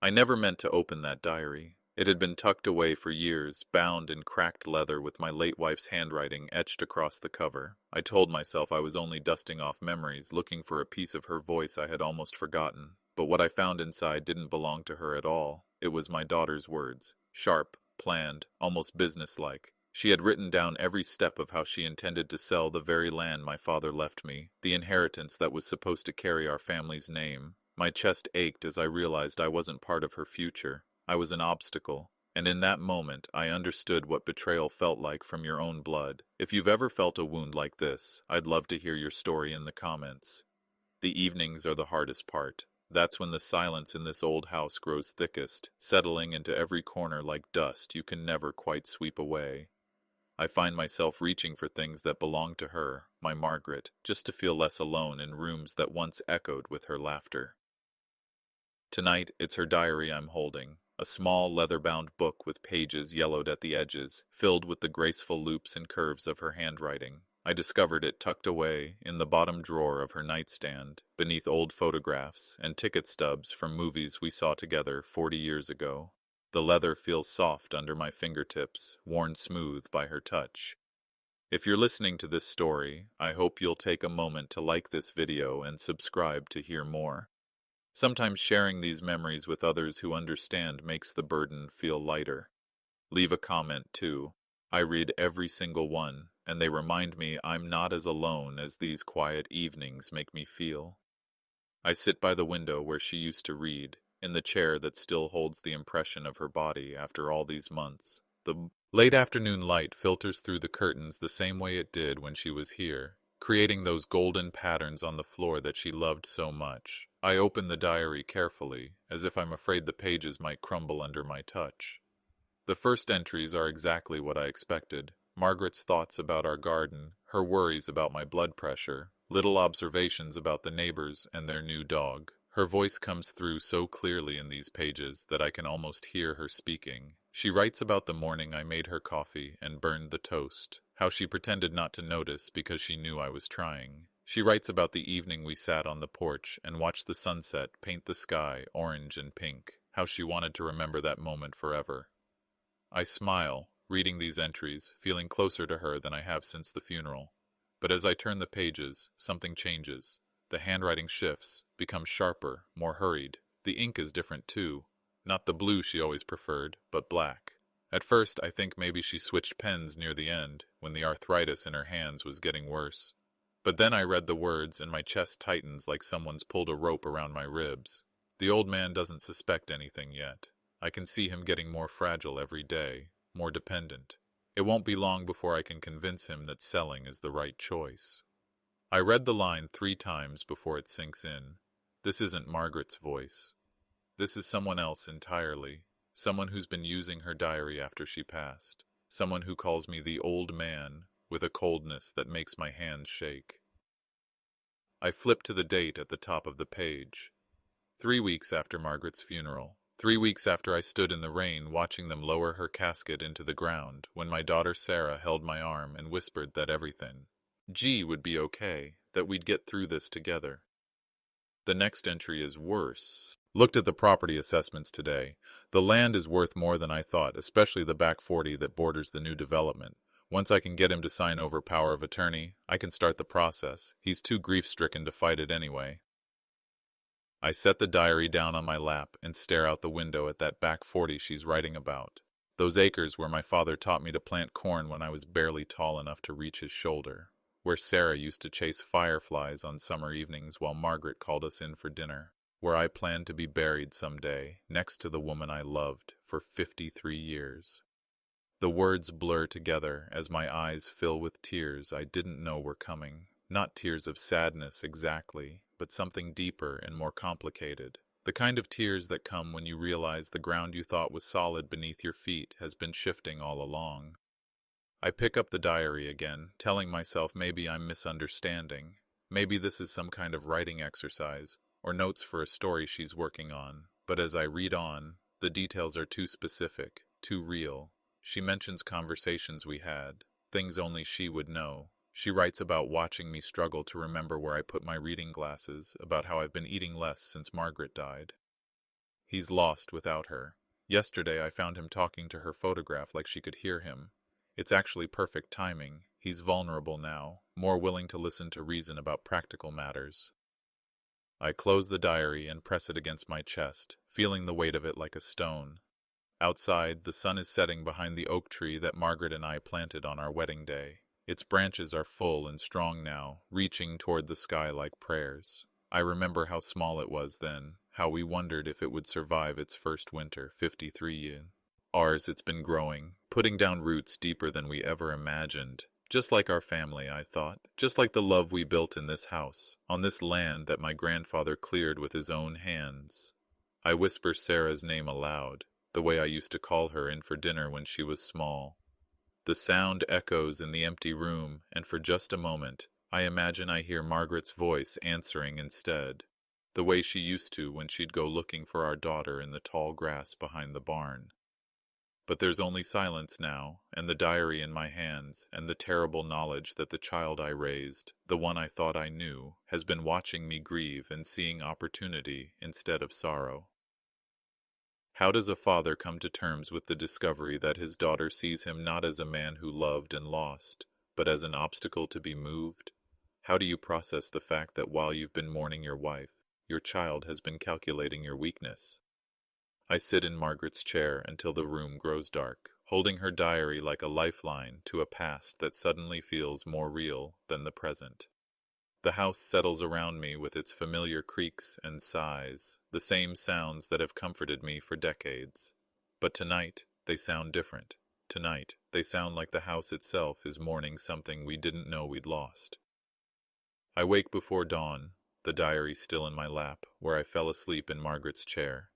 I never meant to open that diary. It had been tucked away for years, bound in cracked leather with my late wife's handwriting etched across the cover. I told myself I was only dusting off memories, looking for a piece of her voice I had almost forgotten. But what I found inside didn't belong to her at all. It was my daughter's words. Sharp, planned, almost businesslike. She had written down every step of how she intended to sell the very land my father left me, the inheritance that was supposed to carry our family's name. My chest ached as I realized I wasn't part of her future. I was an obstacle. And in that moment, I understood what betrayal felt like from your own blood. If you've ever felt a wound like this, I'd love to hear your story in the comments. The evenings are the hardest part. That's when the silence in this old house grows thickest, settling into every corner like dust you can never quite sweep away. I find myself reaching for things that belong to her, my Margaret, just to feel less alone in rooms that once echoed with her laughter. Tonight, it's her diary I'm holding, a small leather-bound book with pages yellowed at the edges, filled with the graceful loops and curves of her handwriting. I discovered it tucked away in the bottom drawer of her nightstand, beneath old photographs and ticket stubs from movies we saw together 40 years ago. The leather feels soft under my fingertips, worn smooth by her touch. If you're listening to this story, I hope you'll take a moment to like this video and subscribe to hear more. Sometimes sharing these memories with others who understand makes the burden feel lighter. Leave a comment too. I read every single one, and they remind me I'm not as alone as these quiet evenings make me feel. I sit by the window where she used to read, in the chair that still holds the impression of her body after all these months. The late afternoon light filters through the curtains the same way it did when she was here, creating those golden patterns on the floor that she loved so much. I open the diary carefully, as if I'm afraid the pages might crumble under my touch. The first entries are exactly what I expected. Margaret's thoughts about our garden, her worries about my blood pressure, little observations about the neighbors and their new dog. Her voice comes through so clearly in these pages that I can almost hear her speaking. She writes about the morning I made her coffee and burned the toast, how she pretended not to notice because she knew I was trying. She writes about the evening we sat on the porch and watched the sunset paint the sky orange and pink, how she wanted to remember that moment forever. I smile, reading these entries, feeling closer to her than I have since the funeral. But as I turn the pages, something changes. The handwriting shifts, becomes sharper, more hurried. The ink is different too. Not the blue she always preferred, but black. At first, I think maybe she switched pens near the end, when the arthritis in her hands was getting worse. But then I read the words and my chest tightens like someone's pulled a rope around my ribs. The old man doesn't suspect anything yet. I can see him getting more fragile every day, more dependent. It won't be long before I can convince him that selling is the right choice. I read the line 3 times before it sinks in. This isn't Margaret's voice. This is someone else entirely. Someone who's been using her diary after she passed. Someone who calls me the old man, with a coldness that makes my hands shake. I flip to the date at the top of the page. 3 weeks after Margaret's funeral. 3 weeks after I stood in the rain watching them lower her casket into the ground, when my daughter Sarah held my arm and whispered that everything would be okay, that we'd get through this together. The next entry is worse. Looked at the property assessments today. The land is worth more than I thought, especially the back 40 that borders the new development. Once I can get him to sign over power of attorney, I can start the process. He's too grief-stricken to fight it anyway. I set the diary down on my lap and stare out the window at that back 40 she's writing about. Those acres where my father taught me to plant corn when I was barely tall enough to reach his shoulder. Where Sarah used to chase fireflies on summer evenings while Margaret called us in for dinner. Where I planned to be buried someday, next to the woman I loved for 53 years. The words blur together as my eyes fill with tears I didn't know were coming. Not tears of sadness exactly, but something deeper and more complicated. The kind of tears that come when you realize the ground you thought was solid beneath your feet has been shifting all along. I pick up the diary again, telling myself maybe I'm misunderstanding. Maybe this is some kind of writing exercise, or notes for a story she's working on. But as I read on, the details are too specific, too real. She mentions conversations we had, things only she would know. She writes about watching me struggle to remember where I put my reading glasses, about how I've been eating less since Margaret died. He's lost without her. Yesterday I found him talking to her photograph like she could hear him. It's actually perfect timing. He's vulnerable now, more willing to listen to reason about practical matters. I close the diary and press it against my chest, feeling the weight of it like a stone. Outside, the sun is setting behind the oak tree that Margaret and I planted on our wedding day. Its branches are full and strong now, reaching toward the sky like prayers. I remember how small it was then, how we wondered if it would survive its first winter, 53 years. Ours, it's been growing, putting down roots deeper than we ever imagined. Just like our family, I thought. Just like the love we built in this house, on this land that my grandfather cleared with his own hands. I whisper Sarah's name aloud, the way I used to call her in for dinner when she was small. The sound echoes in the empty room, and for just a moment, I imagine I hear Margaret's voice answering instead, the way she used to when she'd go looking for our daughter in the tall grass behind the barn. But there's only silence now, and the diary in my hands, and the terrible knowledge that the child I raised, the one I thought I knew, has been watching me grieve and seeing opportunity instead of sorrow. How does a father come to terms with the discovery that his daughter sees him not as a man who loved and lost, but as an obstacle to be moved? How do you process the fact that while you've been mourning your wife, your child has been calculating your weakness? I sit in Margaret's chair until the room grows dark, holding her diary like a lifeline to a past that suddenly feels more real than the present. The house settles around me with its familiar creaks and sighs, the same sounds that have comforted me for decades. But tonight, they sound different. Tonight, they sound like the house itself is mourning something we didn't know we'd lost. I wake before dawn, the diary still in my lap, where I fell asleep in Margaret's chair.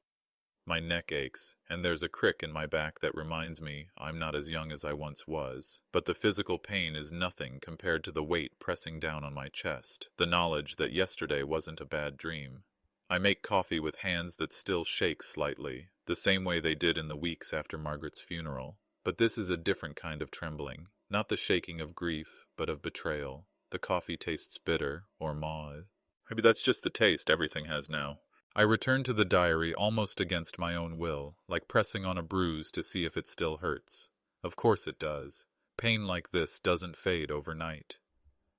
My neck aches, and there's a crick in my back that reminds me I'm not as young as I once was. But the physical pain is nothing compared to the weight pressing down on my chest, the knowledge that yesterday wasn't a bad dream. I make coffee with hands that still shake slightly, the same way they did in the weeks after Margaret's funeral. But this is a different kind of trembling, not the shaking of grief, but of betrayal. The coffee tastes bitter, or mauve. Maybe that's just the taste everything has now. I return to the diary almost against my own will, like pressing on a bruise to see if it still hurts. Of course it does. Pain like this doesn't fade overnight.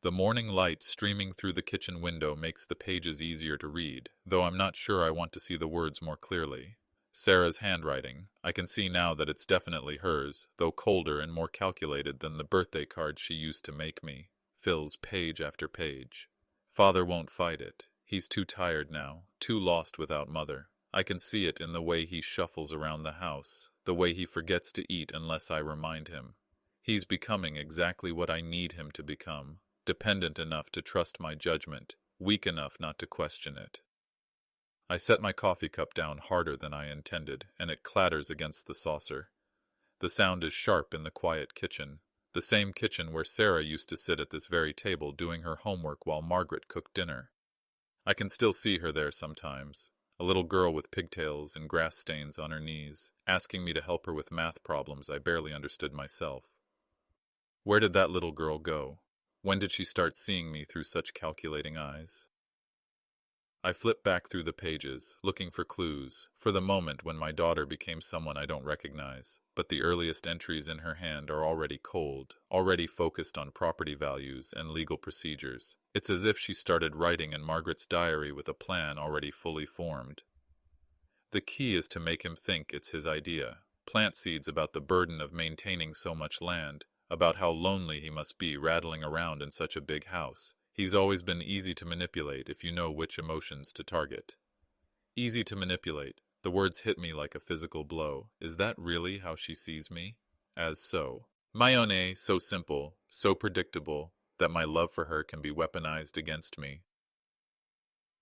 The morning light streaming through the kitchen window makes the pages easier to read, though I'm not sure I want to see the words more clearly. Sarah's handwriting. I can see now that it's definitely hers, though colder and more calculated than the birthday card she used to make me. Fills page after page. Father won't fight it. He's too tired now, too lost without Mother. I can see it in the way he shuffles around the house, the way he forgets to eat unless I remind him. He's becoming exactly what I need him to become, dependent enough to trust my judgment, weak enough not to question it. I set my coffee cup down harder than I intended, and it clatters against the saucer. The sound is sharp in the quiet kitchen, the same kitchen where Sarah used to sit at this very table doing her homework while Margaret cooked dinner. I can still see her there sometimes, a little girl with pigtails and grass stains on her knees, asking me to help her with math problems I barely understood myself. Where did that little girl go? When did she start seeing me through such calculating eyes? I flip back through the pages, looking for clues, for the moment when my daughter became someone I don't recognize, but the earliest entries in her hand are already cold, already focused on property values and legal procedures. It's as if she started writing in Margaret's diary with a plan already fully formed. The key is to make him think it's his idea, plant seeds about the burden of maintaining so much land, about how lonely he must be rattling around in such a big house. He's always been easy to manipulate if you know which emotions to target. Easy to manipulate. The words hit me like a physical blow. Is that really how she sees me? As so. Mayone, so simple, so predictable, that my love for her can be weaponized against me.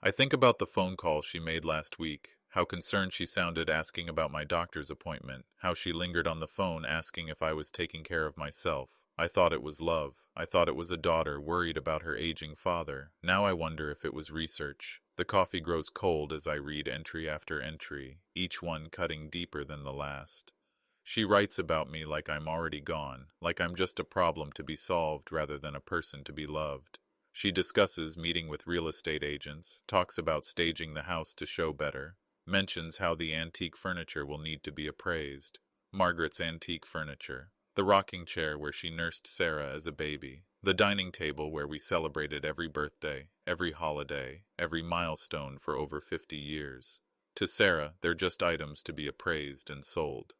I think about the phone call she made last week, how concerned she sounded asking about my doctor's appointment, how she lingered on the phone asking if I was taking care of myself. I thought it was love. I thought it was a daughter worried about her aging father. Now I wonder if it was research. The coffee grows cold as I read entry after entry, each one cutting deeper than the last. She writes about me like I'm already gone, like I'm just a problem to be solved rather than a person to be loved. She discusses meeting with real estate agents, talks about staging the house to show better, mentions how the antique furniture will need to be appraised. Margaret's antique furniture. The rocking chair where she nursed Sarah as a baby. The dining table where we celebrated every birthday, every holiday, every milestone for over 50 years. To Sarah, they're just items to be appraised and sold.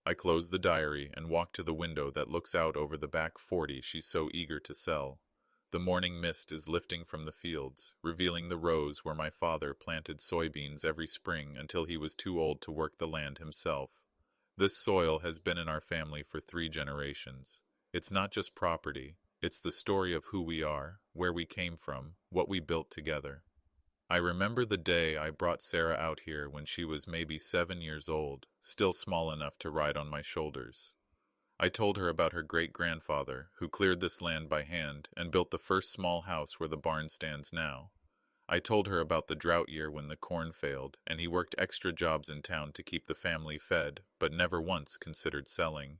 I close the diary and walk to the window that looks out over the back 40 she's so eager to sell. The morning mist is lifting from the fields, revealing the rows where my father planted soybeans every spring until he was too old to work the land himself. This soil has been in our family for 3 generations. It's not just property, it's the story of who we are, where we came from, what we built together. I remember the day I brought Sarah out here when she was maybe 7 years old, still small enough to ride on my shoulders. I told her about her great-grandfather, who cleared this land by hand and built the first small house where the barn stands now. I told her about the drought year when the corn failed, and he worked extra jobs in town to keep the family fed, but never once considered selling.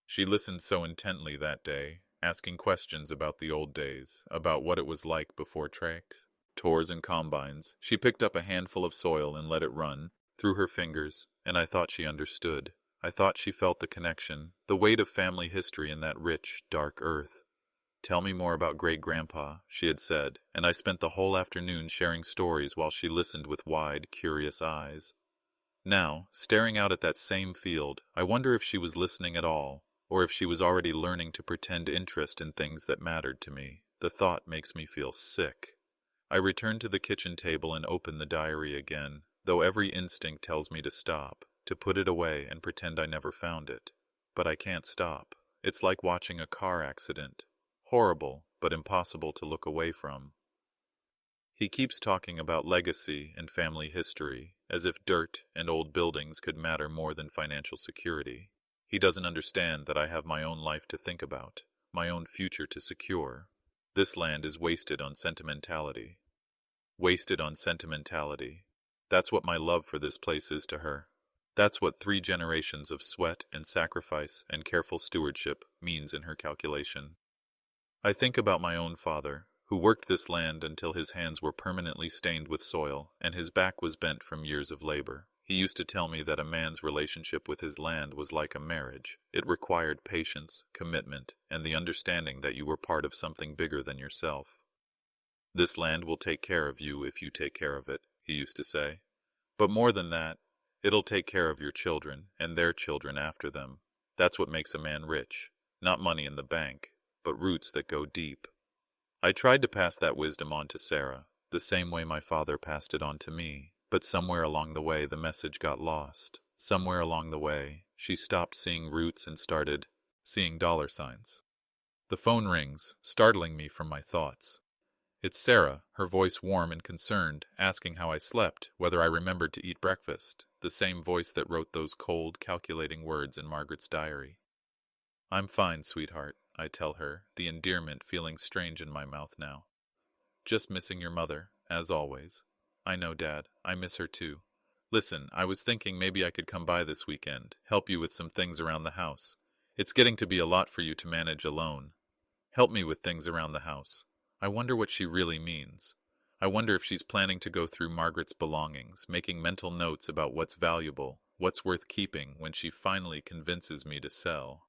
She listened so intently that day, asking questions about the old days, about what it was like before tractors and combines. She picked up a handful of soil and let it run through her fingers, and I thought she understood. I thought she felt the connection, the weight of family history in that rich, dark earth. "Tell me more about great-grandpa," she had said, and I spent the whole afternoon sharing stories while she listened with wide, curious eyes. Now, staring out at that same field, I wonder if she was listening at all, or if she was already learning to pretend interest in things that mattered to me. The thought makes me feel sick. I return to the kitchen table and open the diary again, though every instinct tells me to stop, to put it away and pretend I never found it. But I can't stop. It's like watching a car accident. Horrible, but impossible to look away from. He keeps talking about legacy and family history, as if dirt and old buildings could matter more than financial security. He doesn't understand that I have my own life to think about, my own future to secure. This land is wasted on sentimentality. Wasted on sentimentality. That's what my love for this place is to her. That's what 3 generations of sweat and sacrifice and careful stewardship means in her calculation. I think about my own father, who worked this land until his hands were permanently stained with soil and his back was bent from years of labor. He used to tell me that a man's relationship with his land was like a marriage. It required patience, commitment, and the understanding that you were part of something bigger than yourself. "This land will take care of you if you take care of it," he used to say. "But more than that, it'll take care of your children and their children after them. That's what makes a man rich. Not money in the bank, but roots that go deep." I tried to pass that wisdom on to Sarah, the same way my father passed it on to me, but somewhere along the way the message got lost. Somewhere along the way, she stopped seeing roots and started seeing dollar signs. The phone rings, startling me from my thoughts. It's Sarah, her voice warm and concerned, asking how I slept, whether I remembered to eat breakfast, the same voice that wrote those cold, calculating words in Margaret's diary. "I'm fine, sweetheart," I tell her, the endearment feeling strange in my mouth now. "Just missing your mother, as always." "I know, Dad. I miss her too. Listen, I was thinking maybe I could come by this weekend, help you with some things around the house. It's getting to be a lot for you to manage alone. Help me with things around the house." I wonder what she really means. I wonder if she's planning to go through Margaret's belongings, making mental notes about what's valuable, what's worth keeping when she finally convinces me to sell.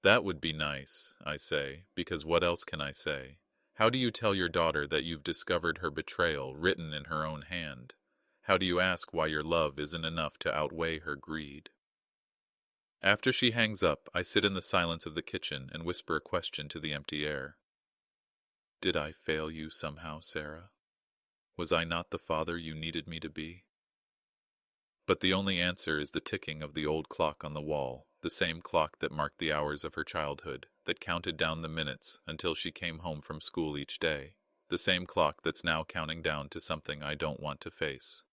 "That would be nice," I say, because what else can I say? How do you tell your daughter that you've discovered her betrayal written in her own hand? How do you ask why your love isn't enough to outweigh her greed? After she hangs up, I sit in the silence of the kitchen and whisper a question to the empty air. Did I fail you somehow, Sarah? Was I not the father you needed me to be? But the only answer is the ticking of the old clock on the wall, the same clock that marked the hours of her childhood, that counted down the minutes until she came home from school each day, the same clock that's now counting down to something I don't want to face.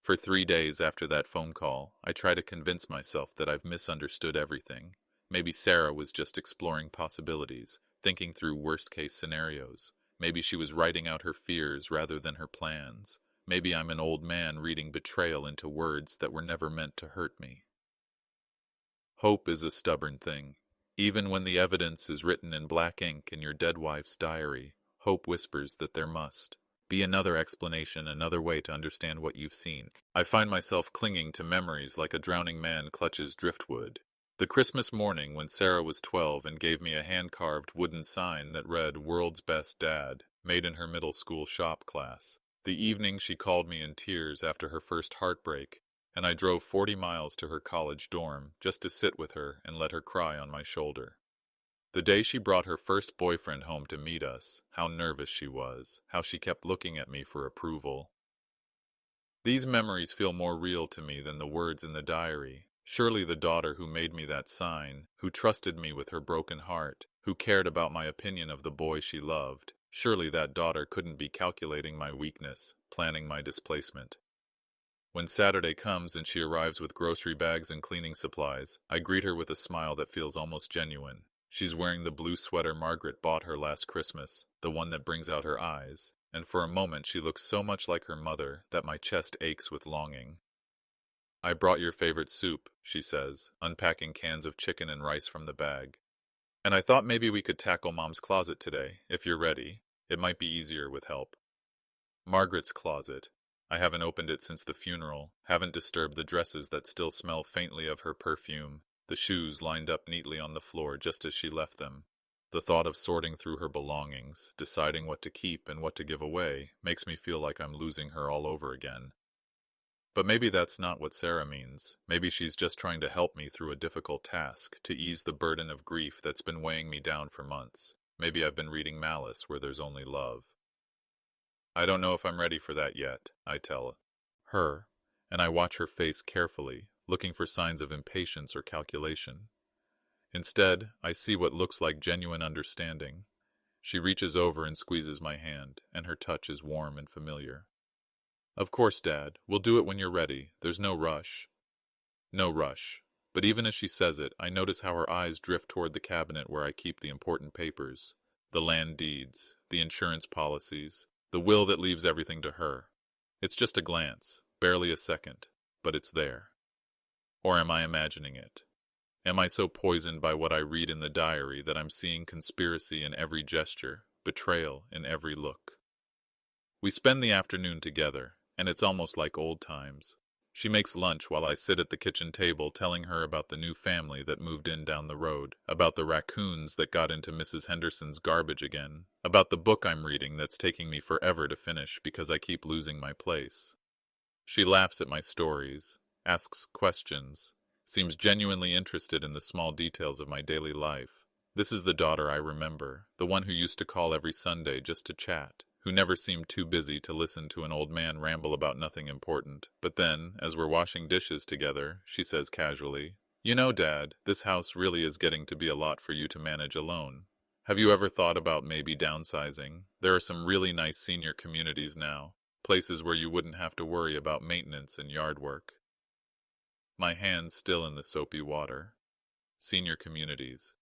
For 3 days after that phone call, I try to convince myself that I've misunderstood everything. Maybe Sarah was just exploring possibilities, thinking through worst-case scenarios. Maybe she was writing out her fears rather than her plans. Maybe I'm an old man reading betrayal into words that were never meant to hurt me. Hope is a stubborn thing. Even when the evidence is written in black ink in your dead wife's diary, hope whispers that there must be another explanation, another way to understand what you've seen. I find myself clinging to memories like a drowning man clutches driftwood. The Christmas morning when Sarah was 12 and gave me a hand-carved wooden sign that read "World's Best Dad," made in her middle school shop class. The evening she called me in tears after her first heartbreak, and I drove 40 miles to her college dorm just to sit with her and let her cry on my shoulder. The day she brought her first boyfriend home to meet us, how nervous she was, how she kept looking at me for approval. These memories feel more real to me than the words in the diary. Surely the daughter who made me that sign, who trusted me with her broken heart, who cared about my opinion of the boy she loved, surely that daughter couldn't be calculating my weakness, planning my displacement. When Saturday comes and she arrives with grocery bags and cleaning supplies, I greet her with a smile that feels almost genuine. She's wearing the blue sweater Margaret bought her last Christmas, the one that brings out her eyes, and for a moment she looks so much like her mother that my chest aches with longing. "I brought your favorite soup," she says, unpacking cans of chicken and rice from the bag. "And I thought maybe we could tackle Mom's closet today, if you're ready. It might be easier with help." Margaret's closet. I haven't opened it since the funeral, haven't disturbed the dresses that still smell faintly of her perfume, the shoes lined up neatly on the floor just as she left them. The thought of sorting through her belongings, deciding what to keep and what to give away, makes me feel like I'm losing her all over again. But maybe that's not what Sarah means. Maybe she's just trying to help me through a difficult task, to ease the burden of grief that's been weighing me down for months. Maybe I've been reading malice where there's only love. "I don't know if I'm ready for that yet," I tell her, and I watch her face carefully, looking for signs of impatience or calculation. Instead, I see what looks like genuine understanding. She reaches over and squeezes my hand, and her touch is warm and familiar. "Of course, Dad. We'll do it when you're ready. There's no rush." No rush. But even as she says it, I notice how her eyes drift toward the cabinet where I keep the important papers. The land deeds, the insurance policies, the will that leaves everything to her. It's just a glance, barely a second, but it's there. Or am I imagining it? Am I so poisoned by what I read in the diary that I'm seeing conspiracy in every gesture, betrayal in every look? We spend the afternoon together, and it's almost like old times. She makes lunch while I sit at the kitchen table telling her about the new family that moved in down the road, about the raccoons that got into Mrs. Henderson's garbage again, about the book I'm reading that's taking me forever to finish because I keep losing my place. She laughs at my stories, asks questions, seems genuinely interested in the small details of my daily life. This is the daughter I remember, the one who used to call every Sunday just to chat, who never seemed too busy to listen to an old man ramble about nothing important. But then, as we're washing dishes together, she says casually, "You know, Dad, this house really is getting to be a lot for you to manage alone. Have you ever thought about maybe downsizing? There are some really nice senior communities now, places where you wouldn't have to worry about maintenance and yard work." My hands still in the soapy water. Senior communities.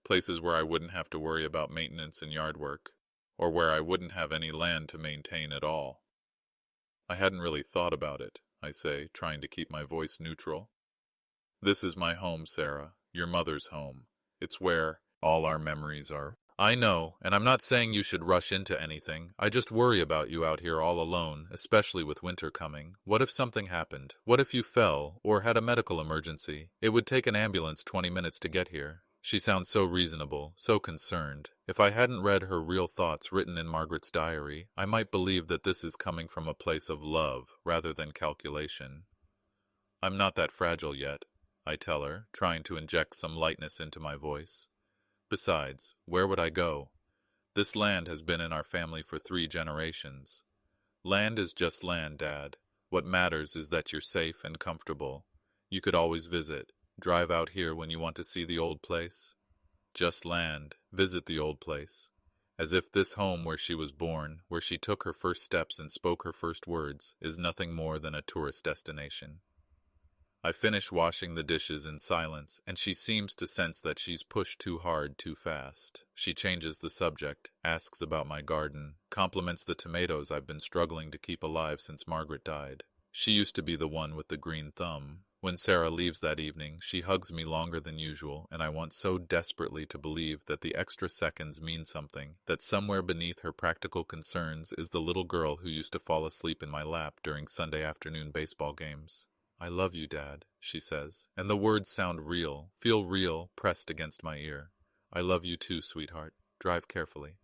Places where I wouldn't have to worry about maintenance and yard work, or where I wouldn't have any land to maintain at all. "I hadn't really thought about it," I say, trying to keep my voice neutral. "This is my home, Sarah, your mother's home. It's where all our memories are." "I know, and I'm not saying you should rush into anything. I just worry about you out here all alone, especially with winter coming. What if something happened? What if you fell, or had a medical emergency? It would take an ambulance 20 minutes to get here." She sounds so reasonable, so concerned. If I hadn't read her real thoughts written in Margaret's diary, I might believe that this is coming from a place of love rather than calculation. "I'm not that fragile yet," I tell her, trying to inject some lightness into my voice. "Besides, where would I go? This land has been in our family for 3 generations. Land is just land, Dad. What matters is that you're safe and comfortable. You could always visit. Drive out here when you want to see the old place. Just land, visit the old place. As if this home where she was born, where she took her first steps and spoke her first words, is nothing more than a tourist destination." I finish washing the dishes in silence, and she seems to sense that she's pushed too hard too fast. She changes the subject, asks about my garden, compliments the tomatoes I've been struggling to keep alive since Margaret died. She used to be the one with the green thumb. When Sarah leaves that evening, she hugs me longer than usual, and I want so desperately to believe that the extra seconds mean something, that somewhere beneath her practical concerns is the little girl who used to fall asleep in my lap during Sunday afternoon baseball games. "I love you, Dad," she says, and the words sound real, feel real, pressed against my ear. "I love you too, sweetheart. Drive carefully."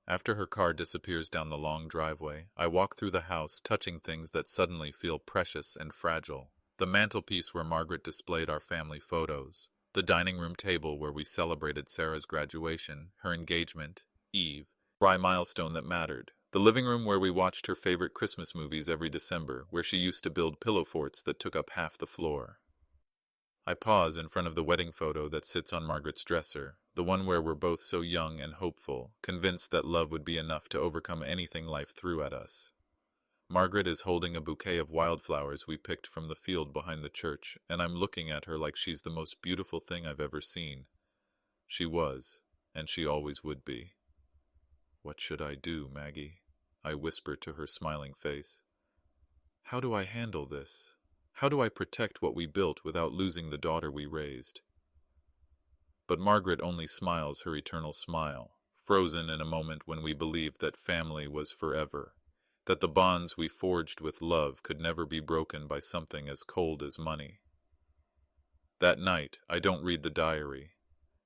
After her car disappears down the long driveway, I walk through the house, touching things that suddenly feel precious and fragile. The mantelpiece where Margaret displayed our family photos. The dining room table where we celebrated Sarah's graduation, her engagement, Eve, a milestone that mattered. The living room where we watched her favorite Christmas movies every December, where she used to build pillow forts that took up half the floor. I pause in front of the wedding photo that sits on Margaret's dresser, the one where we're both so young and hopeful, convinced that love would be enough to overcome anything life threw at us. Margaret is holding a bouquet of wildflowers we picked from the field behind the church, and I'm looking at her like she's the most beautiful thing I've ever seen. She was, and she always would be. "What should I do, Maggie?" I whisper to her smiling face. "How do I handle this? How do I protect what we built without losing the daughter we raised?" But Margaret only smiles her eternal smile, frozen in a moment when we believed that family was forever, that the bonds we forged with love could never be broken by something as cold as money. That night, I don't read the diary.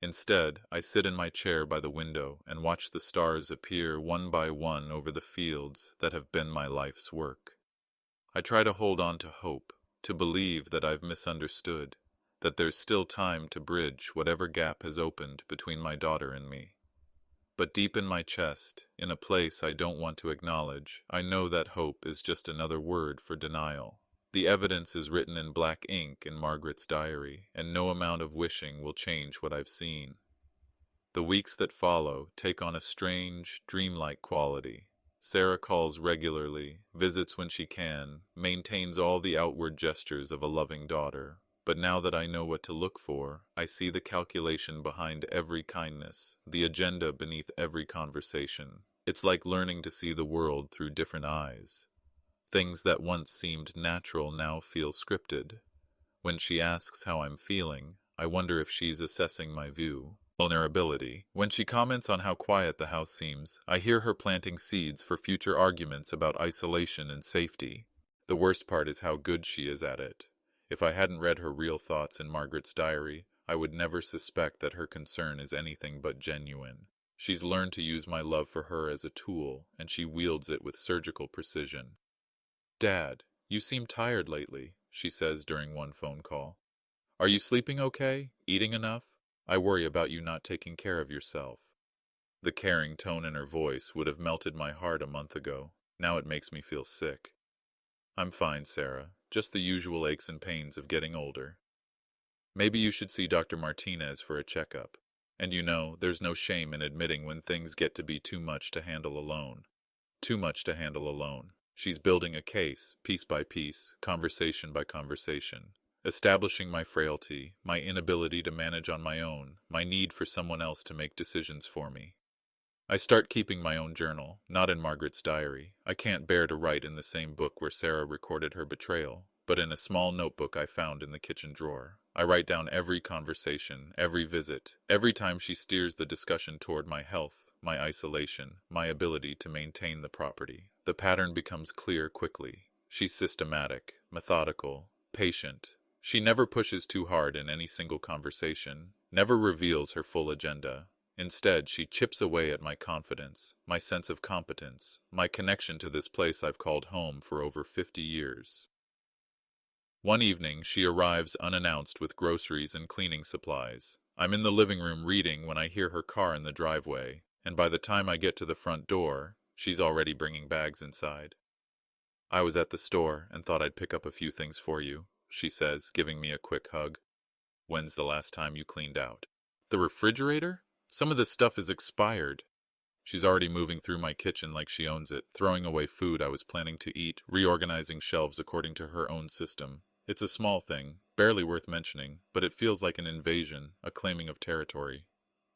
Instead, I sit in my chair by the window and watch the stars appear one by one over the fields that have been my life's work. I try to hold on to hope, to believe that I've misunderstood, that there's still time to bridge whatever gap has opened between my daughter and me. But deep in my chest, in a place I don't want to acknowledge, I know that hope is just another word for denial. The evidence is written in black ink in Margaret's diary, and no amount of wishing will change what I've seen. The weeks that follow take on a strange, dreamlike quality. Sarah calls regularly, visits when she can, maintains all the outward gestures of a loving daughter. But now that I know what to look for, I see the calculation behind every kindness, the agenda beneath every conversation. It's like learning to see the world through different eyes. Things that once seemed natural now feel scripted. When she asks how I'm feeling, I wonder if she's assessing my vulnerability. When she comments on how quiet the house seems, I hear her planting seeds for future arguments about isolation and safety. The worst part is how good she is at it. If I hadn't read her real thoughts in Margaret's diary, I would never suspect that her concern is anything but genuine. She's learned to use my love for her as a tool, and she wields it with surgical precision. "Dad, you seem tired lately," she says during one phone call. "Are you sleeping okay? Eating enough? I worry about you not taking care of yourself." The caring tone in her voice would have melted my heart a month ago. Now it makes me feel sick. "I'm fine, Sarah. Just the usual aches and pains of getting older. Maybe you should see Dr. Martinez for a checkup. And there's no shame in admitting when things get to be too much to handle alone. Too much to handle alone." She's building a case, piece by piece, conversation by conversation, establishing my frailty, my inability to manage on my own, my need for someone else to make decisions for me. I start keeping my own journal, not in Margaret's diary. I can't bear to write in the same book where Sarah recorded her betrayal, but in a small notebook I found in the kitchen drawer. I write down every conversation, every visit, every time she steers the discussion toward my health, my isolation, my ability to maintain the property. The pattern becomes clear quickly. She's systematic, methodical, patient. She never pushes too hard in any single conversation, never reveals her full agenda. Instead, she chips away at my confidence, my sense of competence, my connection to this place I've called home for over 50 years. One evening, she arrives unannounced with groceries and cleaning supplies. I'm in the living room reading when I hear her car in the driveway, and by the time I get to the front door, she's already bringing bags inside. "I was at the store and thought I'd pick up a few things for you," she says, giving me a quick hug. "When's the last time you cleaned out?" "The refrigerator? Some of this stuff is expired." She's already moving through my kitchen like she owns it, throwing away food I was planning to eat, reorganizing shelves according to her own system. It's a small thing, barely worth mentioning, but it feels like an invasion, a claiming of territory.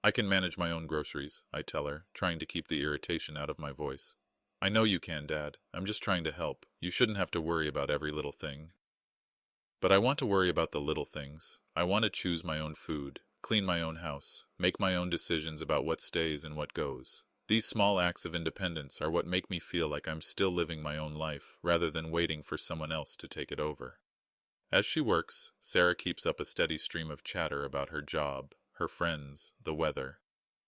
"I can manage my own groceries," I tell her, trying to keep the irritation out of my voice. I know you can, Dad. I'm just trying to help. You shouldn't have to worry about every little thing. But I want to worry about the little things. I want to choose my own food, clean my own house, make my own decisions about what stays and what goes. These small acts of independence are what make me feel like I'm still living my own life rather than waiting for someone else to take it over. As she works, Sarah keeps up a steady stream of chatter about her job, her friends, the weather.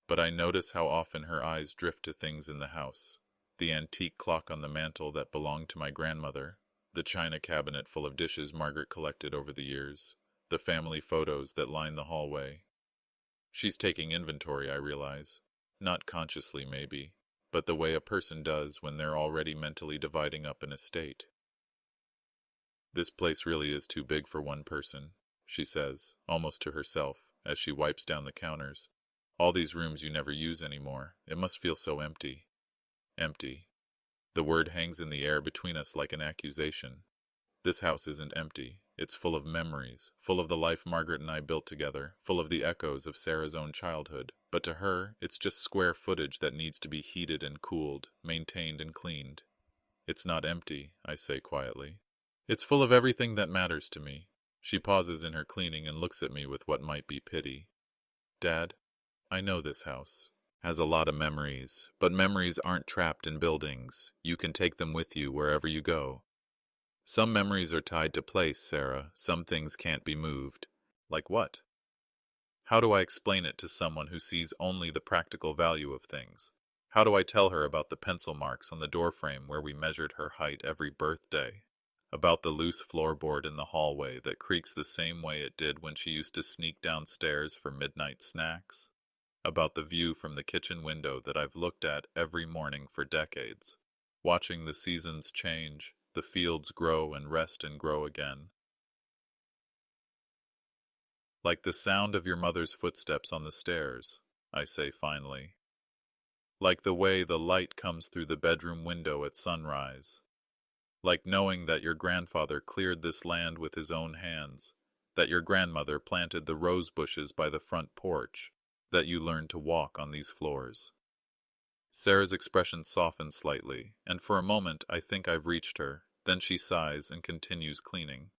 But I notice how often her eyes drift to things in the house. The antique clock on the mantel that belonged to my grandmother, the china cabinet full of dishes Margaret collected over the years, the family photos that line the hallway. She's taking inventory, I realize. Not consciously, maybe, but the way a person does when they're already mentally dividing up an estate. This place really is too big for one person, she says, almost to herself, as she wipes down the counters. All these rooms you never use anymore. It must feel so empty. Empty. The word hangs in the air between us like an accusation. This house isn't empty. It's full of memories, full of the life Margaret and I built together, full of the echoes of Sarah's own childhood. But to her, it's just square footage that needs to be heated and cooled, maintained and cleaned. It's not empty, I say quietly. It's full of everything that matters to me. She pauses in her cleaning and looks at me with what might be pity. Dad, I know this house has a lot of memories, but memories aren't trapped in buildings. You can take them with you wherever you go. Some memories are tied to place, Sarah. Some things can't be moved. Like what? How do I explain it to someone who sees only the practical value of things? How do I tell her about the pencil marks on the doorframe where we measured her height every birthday? About the loose floorboard in the hallway that creaks the same way it did when she used to sneak downstairs for midnight snacks? About the view from the kitchen window that I've looked at every morning for decades, watching the seasons change, the fields grow and rest and grow again. Like the sound of your mother's footsteps on the stairs, I say finally. Like the way the light comes through the bedroom window at sunrise. Like knowing that your grandfather cleared this land with his own hands, that your grandmother planted the rose bushes by the front porch, that you learned to walk on these floors. Sarah's expression softens slightly, and for a moment I think I've reached her. Then she sighs and continues cleaning.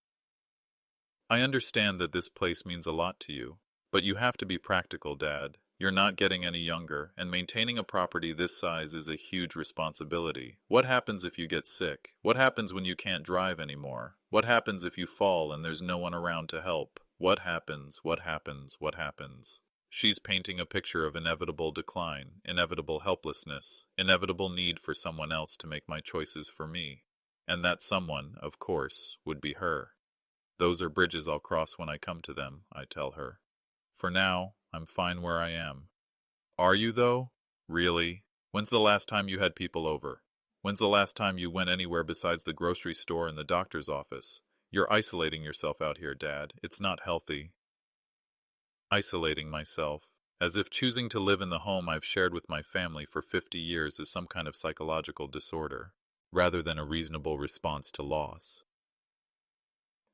I understand that this place means a lot to you, but you have to be practical, Dad. You're not getting any younger, and maintaining a property this size is a huge responsibility. What happens if you get sick? What happens when you can't drive anymore? What happens if you fall and there's no one around to help? What happens? What happens? What happens? She's painting a picture of inevitable decline, inevitable helplessness, inevitable need for someone else to make my choices for me. And that someone, of course, would be her. Those are bridges I'll cross when I come to them, I tell her. For now, I'm fine where I am. Are you, though? Really? When's the last time you had people over? When's the last time you went anywhere besides the grocery store and the doctor's office? You're isolating yourself out here, Dad. It's not healthy. Isolating myself, as if choosing to live in the home I've shared with my family for 50 years is some kind of psychological disorder, rather than a reasonable response to loss.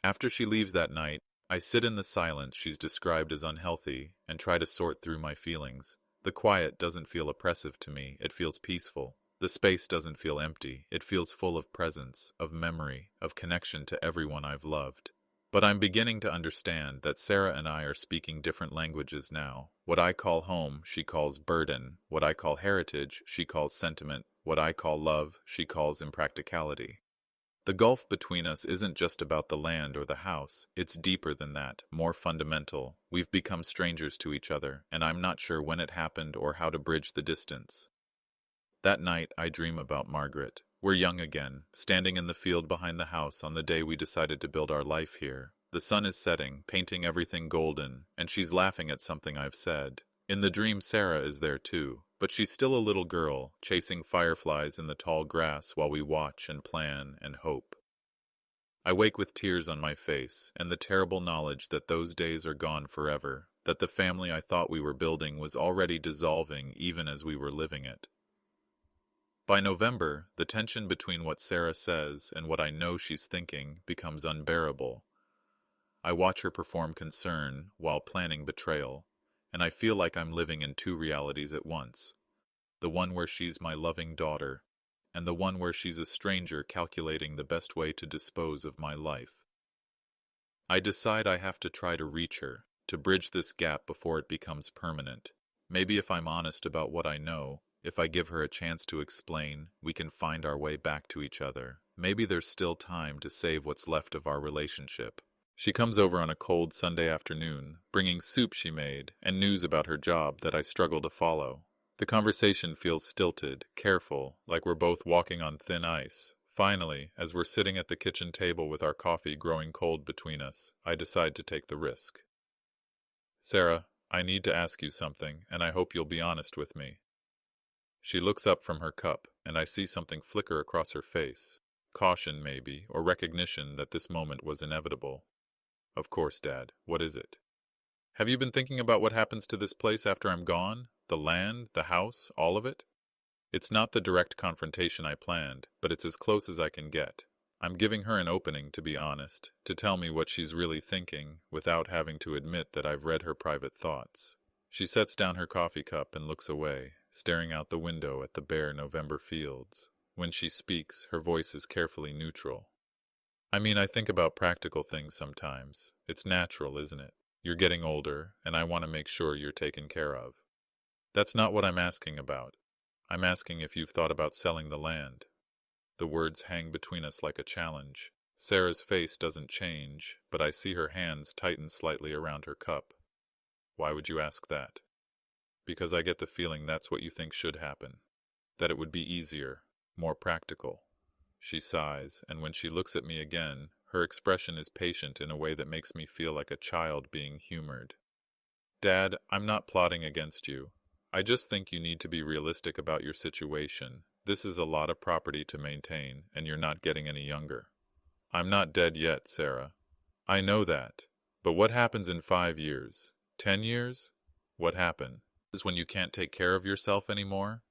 After she leaves that night, I sit in the silence she's described as unhealthy and try to sort through my feelings. The quiet doesn't feel oppressive to me, it feels peaceful. The space doesn't feel empty, it feels full of presence, of memory, of connection to everyone I've loved. But I'm beginning to understand that Sarah and I are speaking different languages now. What I call home, she calls burden. What I call heritage, she calls sentiment. What I call love, she calls impracticality. The gulf between us isn't just about the land or the house. It's deeper than that, more fundamental. We've become strangers to each other, and I'm not sure when it happened or how to bridge the distance. That night, I dream about Margaret. We're young again, standing in the field behind the house on the day we decided to build our life here. The sun is setting, painting everything golden, and she's laughing at something I've said. In the dream, Sarah is there too, but she's still a little girl, chasing fireflies in the tall grass while we watch and plan and hope. I wake with tears on my face, and the terrible knowledge that those days are gone forever, that the family I thought we were building was already dissolving even as we were living it. By November, the tension between what Sarah says and what I know she's thinking becomes unbearable. I watch her perform concern while planning betrayal, and I feel like I'm living in two realities at once. The one where she's my loving daughter, and the one where she's a stranger calculating the best way to dispose of my life. I decide I have to try to reach her, to bridge this gap before it becomes permanent. Maybe if I'm honest about what I know, if I give her a chance to explain, we can find our way back to each other. Maybe there's still time to save what's left of our relationship. She comes over on a cold Sunday afternoon, bringing soup she made and news about her job that I struggle to follow. The conversation feels stilted, careful, like we're both walking on thin ice. Finally, as we're sitting at the kitchen table with our coffee growing cold between us, I decide to take the risk. Sarah, I need to ask you something, and I hope you'll be honest with me. She looks up from her cup, and I see something flicker across her face. Caution, maybe, or recognition that this moment was inevitable. Of course, Dad. What is it? Have you been thinking about what happens to this place after I'm gone? The land, the house, all of it? It's not the direct confrontation I planned, but it's as close as I can get. I'm giving her an opening, to be honest, to tell me what she's really thinking, without having to admit that I've read her private thoughts. She sets down her coffee cup and looks away, staring out the window at the bare November fields. When she speaks, her voice is carefully neutral. I think about practical things sometimes. It's natural, isn't it? You're getting older, and I want to make sure you're taken care of. That's not what I'm asking about. I'm asking if you've thought about selling the land. The words hang between us like a challenge. Sarah's face doesn't change, but I see her hands tighten slightly around her cup. Why would you ask that? Because I get the feeling that's what you think should happen. That it would be easier, more practical. She sighs, and when she looks at me again, her expression is patient in a way that makes me feel like a child being humored. Dad, I'm not plotting against you. I just think you need to be realistic about your situation. This is a lot of property to maintain, and you're not getting any younger. I'm not dead yet, Sarah. I know that. But what happens in 5 years? 10 years? What happens when you can't take care of yourself anymore?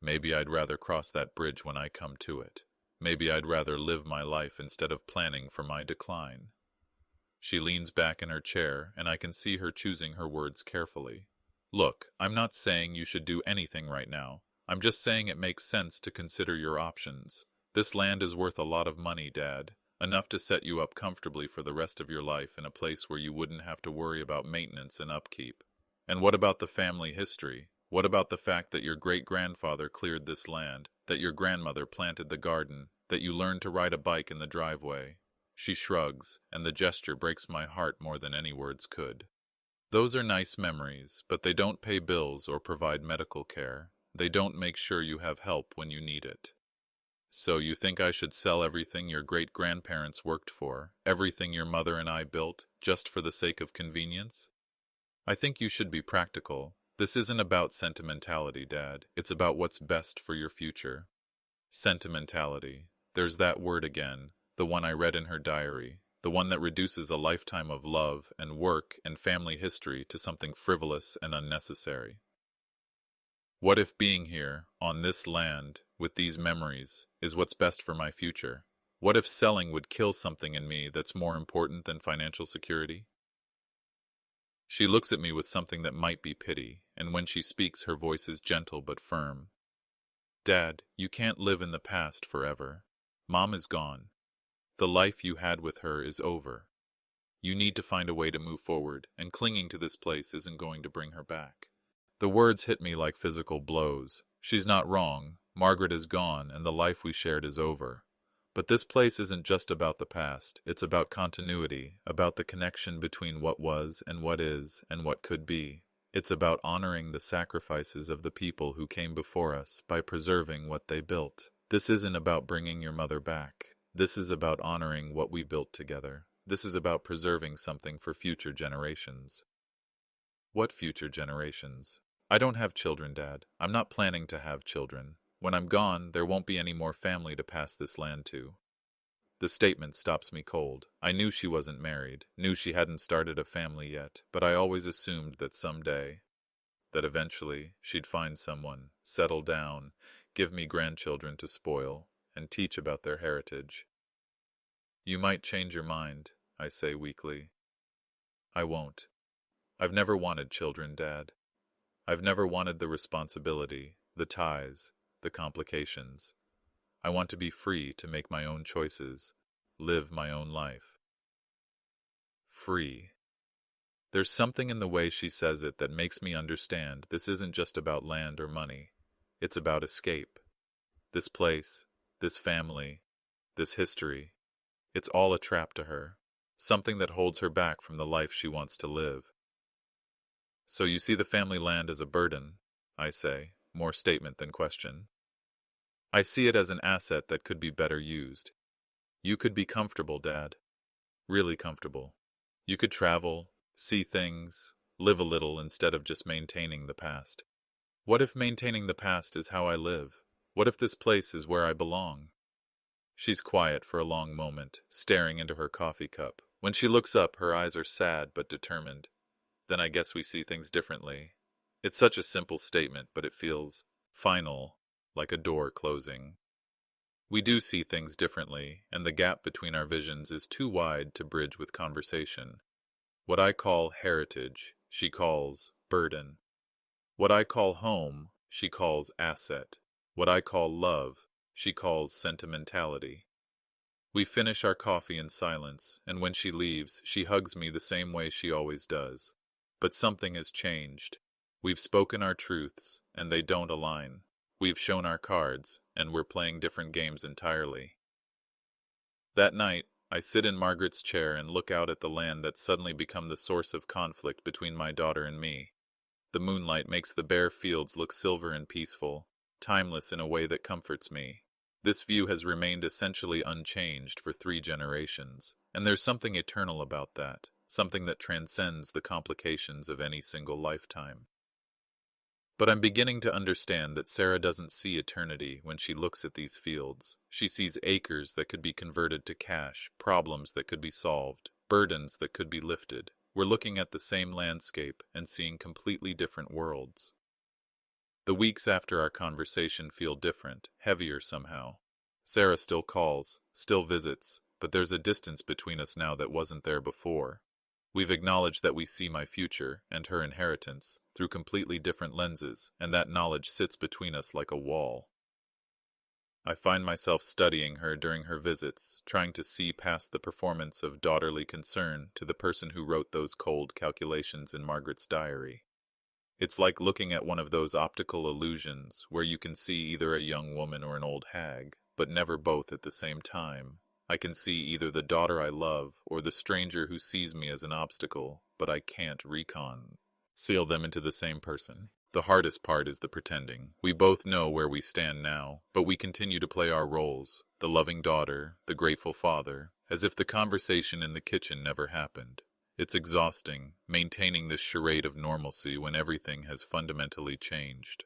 Maybe I'd rather cross that bridge when I come to it. Maybe I'd rather live my life instead of planning for my decline. She leans back in her chair, and I can see her choosing her words carefully. Look, I'm not saying you should do anything right now. I'm just saying it makes sense to consider your options. This land is worth a lot of money, Dad. Enough to set you up comfortably for the rest of your life in a place where you wouldn't have to worry about maintenance and upkeep. And what about the family history? What about the fact that your great-grandfather cleared this land, that your grandmother planted the garden, that you learned to ride a bike in the driveway? She shrugs, and the gesture breaks my heart more than any words could. Those are nice memories, but they don't pay bills or provide medical care. They don't make sure you have help when you need it. So you think I should sell everything your great-grandparents worked for, everything your mother and I built, just for the sake of convenience? I think you should be practical. This isn't about sentimentality, Dad. It's about what's best for your future. Sentimentality. There's that word again, the one I read in her diary, the one that reduces a lifetime of love and work and family history to something frivolous and unnecessary. What if being here, on this land, with these memories, is what's best for my future? What if selling would kill something in me that's more important than financial security? She looks at me with something that might be pity, and when she speaks, her voice is gentle but firm. Dad, you can't live in the past forever. Mom is gone. The life you had with her is over. You need to find a way to move forward, and clinging to this place isn't going to bring her back. The words hit me like physical blows. She's not wrong. Margaret is gone, and the life we shared is over. But this place isn't just about the past. It's about continuity, about the connection between what was and what is and what could be. It's about honoring the sacrifices of the people who came before us by preserving what they built. This isn't about bringing your mother back. This is about honoring what we built together. This is about preserving something for future generations. What future generations? I don't have children, Dad. I'm not planning to have children. When I'm gone, there won't be any more family to pass this land to. The statement stops me cold. I knew she wasn't married, knew she hadn't started a family yet, but I always assumed that someday, that eventually, she'd find someone, settle down, give me grandchildren to spoil, and teach about their heritage. You might change your mind, I say weakly. I won't. I've never wanted children, Dad. I've never wanted the responsibility, the ties, the complications. I want to be free to make my own choices, live my own life. Free. There's something in the way she says it that makes me understand this isn't just about land or money. It's about escape. This place, this family, this history. It's all a trap to her, something that holds her back from the life she wants to live. So you see the family land as a burden, I say, more statement than question. I see it as an asset that could be better used. You could be comfortable, Dad. Really comfortable. You could travel, see things, live a little instead of just maintaining the past. What if maintaining the past is how I live? What if this place is where I belong? She's quiet for a long moment, staring into her coffee cup. When she looks up, her eyes are sad but determined. Then I guess we see things differently. It's such a simple statement, but it feels final, like a door closing. We do see things differently, and the gap between our visions is too wide to bridge with conversation. What I call heritage, she calls burden. What I call home, she calls asset. What I call love, she calls sentimentality. We finish our coffee in silence, and when she leaves, she hugs me the same way she always does. But something has changed. We've spoken our truths, and they don't align. We've shown our cards, and we're playing different games entirely. That night, I sit in Margaret's chair and look out at the land that's suddenly become the source of conflict between my daughter and me. The moonlight makes the bare fields look silver and peaceful, timeless in a way that comforts me. This view has remained essentially unchanged for 3 generations, and there's something eternal about that, something that transcends the complications of any single lifetime. But I'm beginning to understand that Sarah doesn't see eternity when she looks at these fields. She sees acres that could be converted to cash, problems that could be solved, burdens that could be lifted. We're looking at the same landscape and seeing completely different worlds. The weeks after our conversation feel different, heavier somehow. Sarah still calls, still visits, but there's a distance between us now that wasn't there before. We've acknowledged that we see my future and her inheritance through completely different lenses, and that knowledge sits between us like a wall. I find myself studying her during her visits, trying to see past the performance of daughterly concern to the person who wrote those cold calculations in Margaret's diary. It's like looking at one of those optical illusions where you can see either a young woman or an old hag, but never both at the same time. I can see either the daughter I love or the stranger who sees me as an obstacle, but I can't reconcile them into the same person. The hardest part is the pretending. We both know where we stand now, but we continue to play our roles, the loving daughter, the grateful father, as if the conversation in the kitchen never happened. It's exhausting, maintaining this charade of normalcy when everything has fundamentally changed.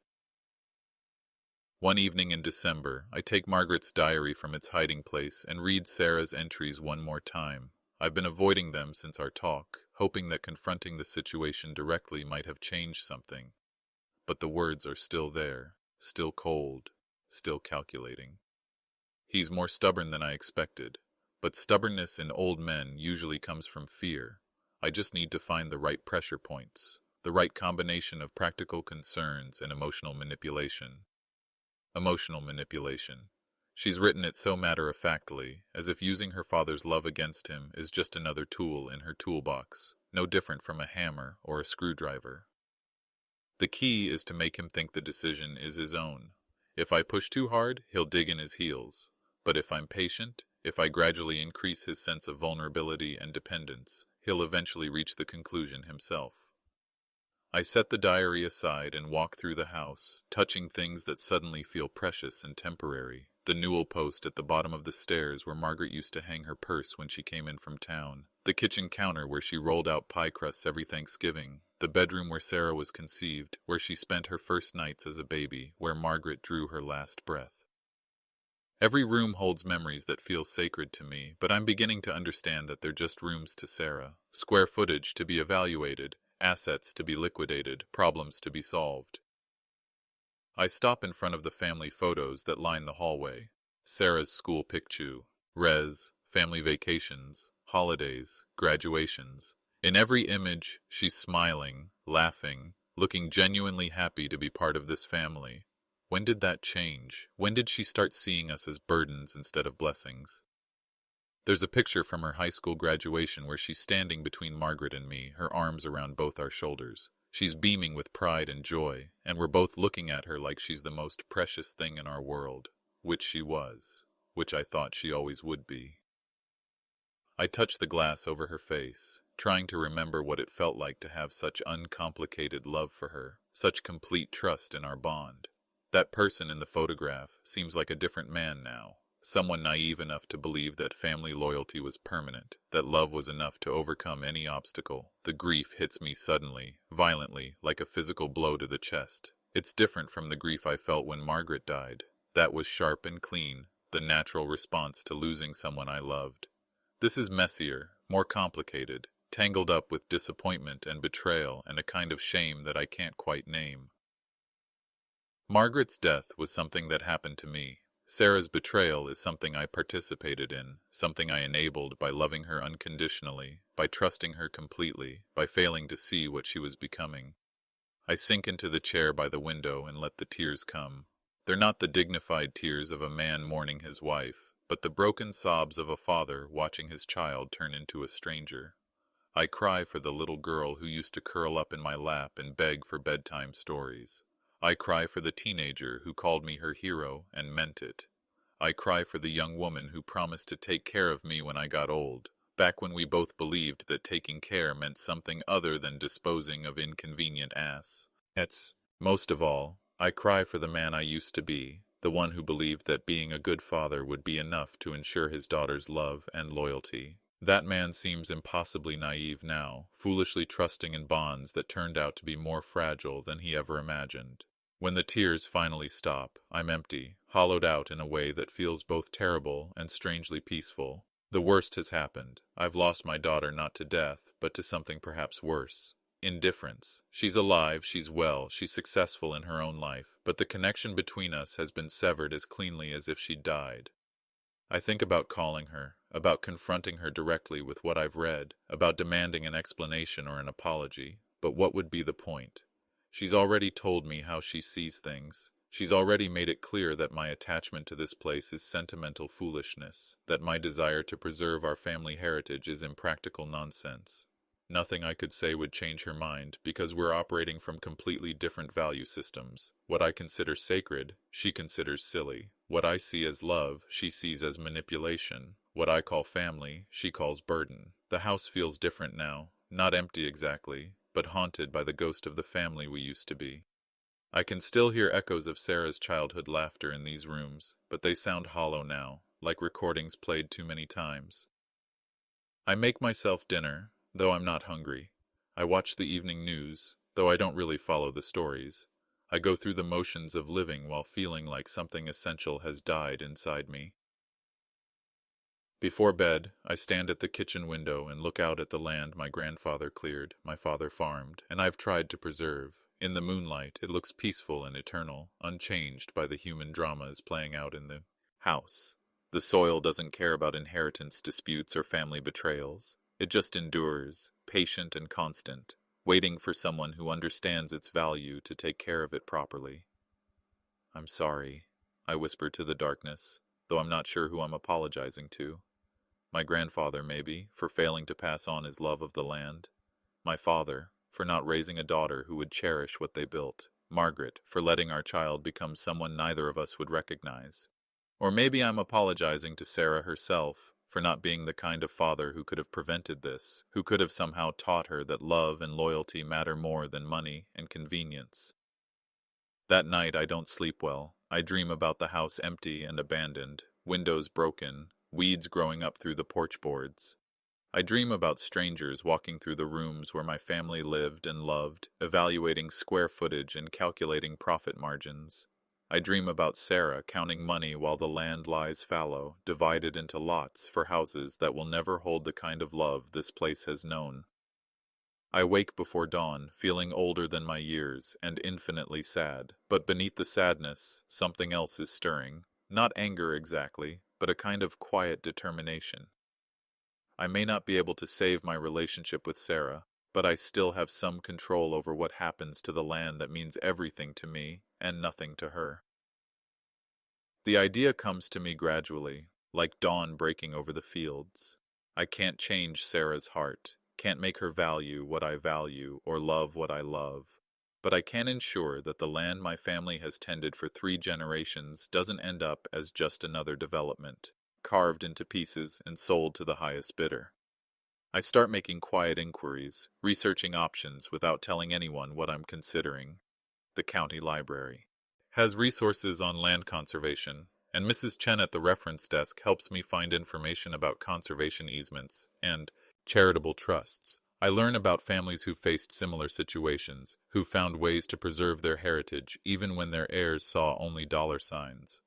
One evening in December, I take Margaret's diary from its hiding place and read Sarah's entries one more time. I've been avoiding them since our talk, hoping that confronting the situation directly might have changed something. But the words are still there, still cold, still calculating. He's more stubborn than I expected, but stubbornness in old men usually comes from fear. I just need to find the right pressure points, the right combination of practical concerns and emotional manipulation. Emotional manipulation. She's written it so matter-of-factly, as if using her father's love against him is just another tool in her toolbox, no different from a hammer or a screwdriver. The key is to make him think the decision is his own. If I push too hard, he'll dig in his heels. But if I'm patient, if I gradually increase his sense of vulnerability and dependence, he'll eventually reach the conclusion himself. I set the diary aside and walk through the house, touching things that suddenly feel precious and temporary. The newel post at the bottom of the stairs where Margaret used to hang her purse when she came in from town. The kitchen counter where she rolled out pie crusts every Thanksgiving. The bedroom where Sarah was conceived, where she spent her first nights as a baby, where Margaret drew her last breath. Every room holds memories that feel sacred to me, but I'm beginning to understand that they're just rooms to Sarah. Square footage to be evaluated, assets to be liquidated, problems to be solved. I stop in front of the family photos that line the hallway. Sarah's school picture, res, family vacations, holidays, graduations. In every image, she's smiling, laughing, looking genuinely happy to be part of this family. When did that change? When did she start seeing us as burdens instead of blessings? There's a picture from her high school graduation where she's standing between Margaret and me, her arms around both our shoulders. She's beaming with pride and joy, and we're both looking at her like she's the most precious thing in our world, which she was, which I thought she always would be. I touched the glass over her face, trying to remember what it felt like to have such uncomplicated love for her, such complete trust in our bond. That person in the photograph seems like a different man now, someone naive enough to believe that family loyalty was permanent, that love was enough to overcome any obstacle. The grief hits me suddenly, violently, like a physical blow to the chest. It's different from the grief I felt when Margaret died. That was sharp and clean, the natural response to losing someone I loved. This is messier, more complicated, tangled up with disappointment and betrayal and a kind of shame that I can't quite name. Margaret's death was something that happened to me. Sarah's betrayal is something I participated in, something I enabled by loving her unconditionally, by trusting her completely, by failing to see what she was becoming. I sink into the chair by the window and let the tears come. They're not the dignified tears of a man mourning his wife, but the broken sobs of a father watching his child turn into a stranger. I cry for the little girl who used to curl up in my lap and beg for bedtime stories. I cry for the teenager who called me her hero and meant it. I cry for the young woman who promised to take care of me when I got old, back when we both believed that taking care meant something other than disposing of inconvenient assets. Most of all, I cry for the man I used to be, the one who believed that being a good father would be enough to ensure his daughter's love and loyalty. That man seems impossibly naive now, foolishly trusting in bonds that turned out to be more fragile than he ever imagined. When the tears finally stop, I'm empty, hollowed out in a way that feels both terrible and strangely peaceful. The worst has happened. I've lost my daughter not to death, but to something perhaps worse. Indifference. She's alive, she's well, she's successful in her own life, but the connection between us has been severed as cleanly as if she'd died. I think about calling her, about confronting her directly with what I've read, about demanding an explanation or an apology, but what would be the point? She's already told me how she sees things. She's already made it clear that my attachment to this place is sentimental foolishness, that my desire to preserve our family heritage is impractical nonsense. Nothing I could say would change her mind, because we're operating from completely different value systems. What I consider sacred, she considers silly. What I see as love, she sees as manipulation. What I call family, she calls burden. The house feels different now, not empty exactly, but haunted by the ghost of the family we used to be. I can still hear echoes of Sarah's childhood laughter in these rooms, but they sound hollow now, like recordings played too many times. I make myself dinner, though I'm not hungry. I watch the evening news, though I don't really follow the stories. I go through the motions of living while feeling like something essential has died inside me. Before bed, I stand at the kitchen window and look out at the land my grandfather cleared, my father farmed, and I've tried to preserve. In the moonlight, it looks peaceful and eternal, unchanged by the human dramas playing out in the house. The soil doesn't care about inheritance disputes or family betrayals. It just endures, patient and constant, waiting for someone who understands its value to take care of it properly. I'm sorry, I whisper to the darkness, though I'm not sure who I'm apologizing to. My grandfather, maybe, for failing to pass on his love of the land. My father, for not raising a daughter who would cherish what they built. Margaret, for letting our child become someone neither of us would recognize. Or maybe I'm apologizing to Sarah herself, for not being the kind of father who could have prevented this, who could have somehow taught her that love and loyalty matter more than money and convenience. That night I don't sleep well. I dream about the house empty and abandoned, windows broken, weeds growing up through the porch boards. I dream about strangers walking through the rooms where my family lived and loved, evaluating square footage and calculating profit margins. I dream about Sarah counting money while the land lies fallow, divided into lots for houses that will never hold the kind of love this place has known. I wake before dawn, feeling older than my years and infinitely sad. But beneath the sadness, something else is stirring. Not anger exactly, but a kind of quiet determination. I may not be able to save my relationship with Sarah, but I still have some control over what happens to the land that means everything to me and nothing to her. The idea comes to me gradually, like dawn breaking over the fields. I can't change Sarah's heart, can't make her value what I value or love what I love. But I can ensure that the land my family has tended for 3 generations doesn't end up as just another development, carved into pieces and sold to the highest bidder. I start making quiet inquiries, researching options without telling anyone what I'm considering. The county library has resources on land conservation, and Mrs. Chen at the reference desk helps me find information about conservation easements and charitable trusts. I learn about families who faced similar situations, who found ways to preserve their heritage even when their heirs saw only dollar signs.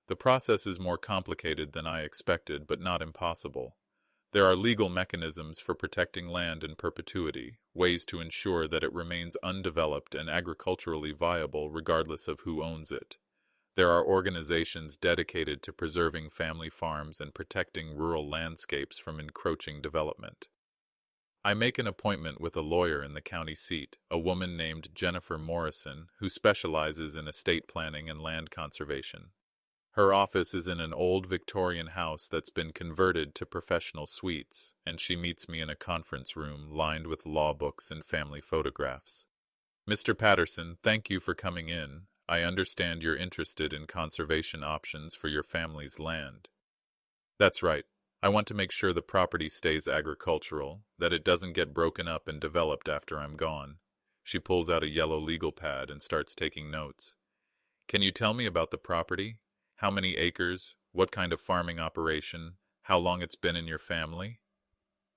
The process is more complicated than I expected, but not impossible. There are legal mechanisms for protecting land in perpetuity, ways to ensure that it remains undeveloped and agriculturally viable regardless of who owns it. There are organizations dedicated to preserving family farms and protecting rural landscapes from encroaching development. I make an appointment with a lawyer in the county seat, a woman named Jennifer Morrison, who specializes in estate planning and land conservation. Her office is in an old Victorian house that's been converted to professional suites, and she meets me in a conference room lined with law books and family photographs. Mr. Patterson, thank you for coming in. I understand you're interested in conservation options for your family's land. That's right. I want to make sure the property stays agricultural, that it doesn't get broken up and developed after I'm gone. She pulls out a yellow legal pad and starts taking notes. Can you tell me about the property? How many acres? What kind of farming operation? How long it's been in your family?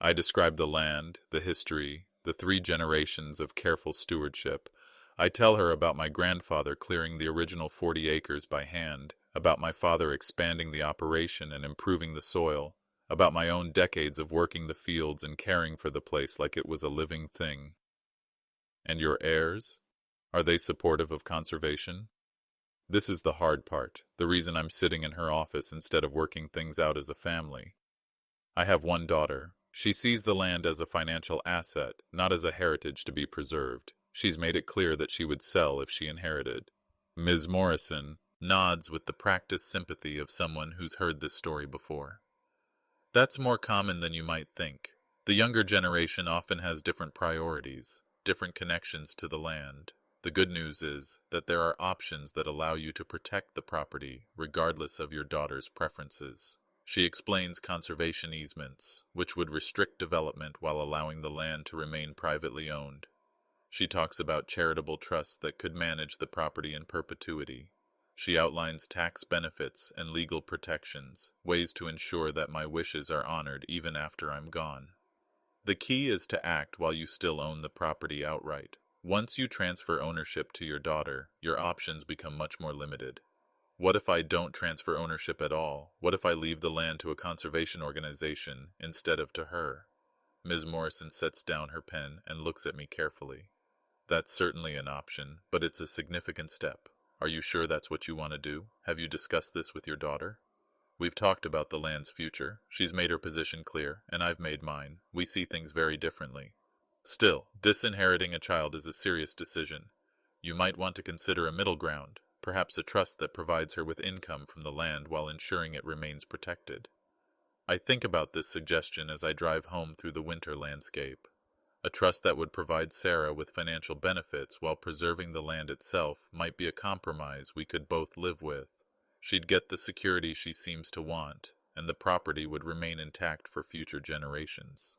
I describe the land, the history, the 3 generations of careful stewardship. I tell her about my grandfather clearing the original 40 acres by hand, about my father expanding the operation and improving the soil, about my own decades of working the fields and caring for the place like it was a living thing. And your heirs? Are they supportive of conservation? This is the hard part, the reason I'm sitting in her office instead of working things out as a family. I have one daughter. She sees the land as a financial asset, not as a heritage to be preserved. She's made it clear that she would sell if she inherited. Ms. Morrison nods with the practiced sympathy of someone who's heard this story before. That's more common than you might think. The younger generation often has different priorities, different connections to the land. The good news is that there are options that allow you to protect the property regardless of your daughter's preferences. She explains conservation easements, which would restrict development while allowing the land to remain privately owned. She talks about charitable trusts that could manage the property in perpetuity. She outlines tax benefits and legal protections, ways to ensure that my wishes are honored even after I'm gone. The key is to act while you still own the property outright. Once you transfer ownership to your daughter, your options become much more limited. What if I don't transfer ownership at all? What if I leave the land to a conservation organization instead of to her? Ms. Morrison sets down her pen and looks at me carefully. That's certainly an option, but it's a significant step. Are you sure that's what you want to do? Have you discussed this with your daughter? We've talked about the land's future. She's made her position clear, and I've made mine. We see things very differently. Still, disinheriting a child is a serious decision. You might want to consider a middle ground, perhaps a trust that provides her with income from the land while ensuring it remains protected. I think about this suggestion as I drive home through the winter landscape. A trust that would provide Sarah with financial benefits while preserving the land itself might be a compromise we could both live with. She'd get the security she seems to want, and the property would remain intact for future generations.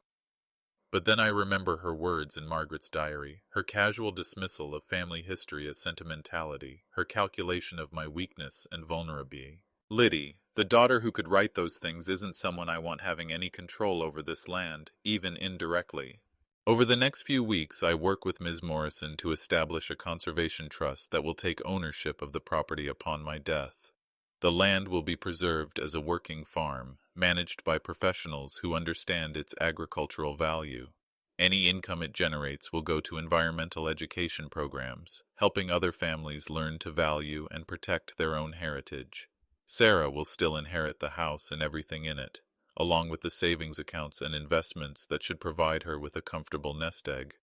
But then I remember her words in Margaret's diary, her casual dismissal of family history as sentimentality, her calculation of my weakness and vulnerability. Liddy, the daughter who could write those things, isn't someone I want having any control over this land, even indirectly. Over the next few weeks, I work with Ms. Morrison to establish a conservation trust that will take ownership of the property upon my death. The land will be preserved as a working farm, managed by professionals who understand its agricultural value. Any income it generates will go to environmental education programs, helping other families learn to value and protect their own heritage. Sarah will still inherit the house and everything in it, along with the savings accounts and investments that should provide her with a comfortable nest egg.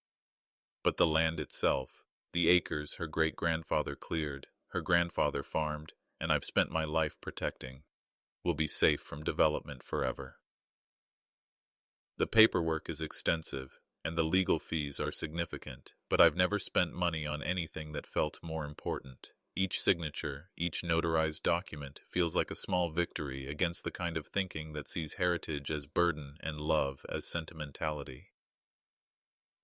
But the land itself, the acres her great-grandfather cleared, her grandfather farmed, and I've spent my life protecting, will be safe from development forever. The paperwork is extensive, and the legal fees are significant, but I've never spent money on anything that felt more important. Each signature, each notarized document feels like a small victory against the kind of thinking that sees heritage as burden and love as sentimentality.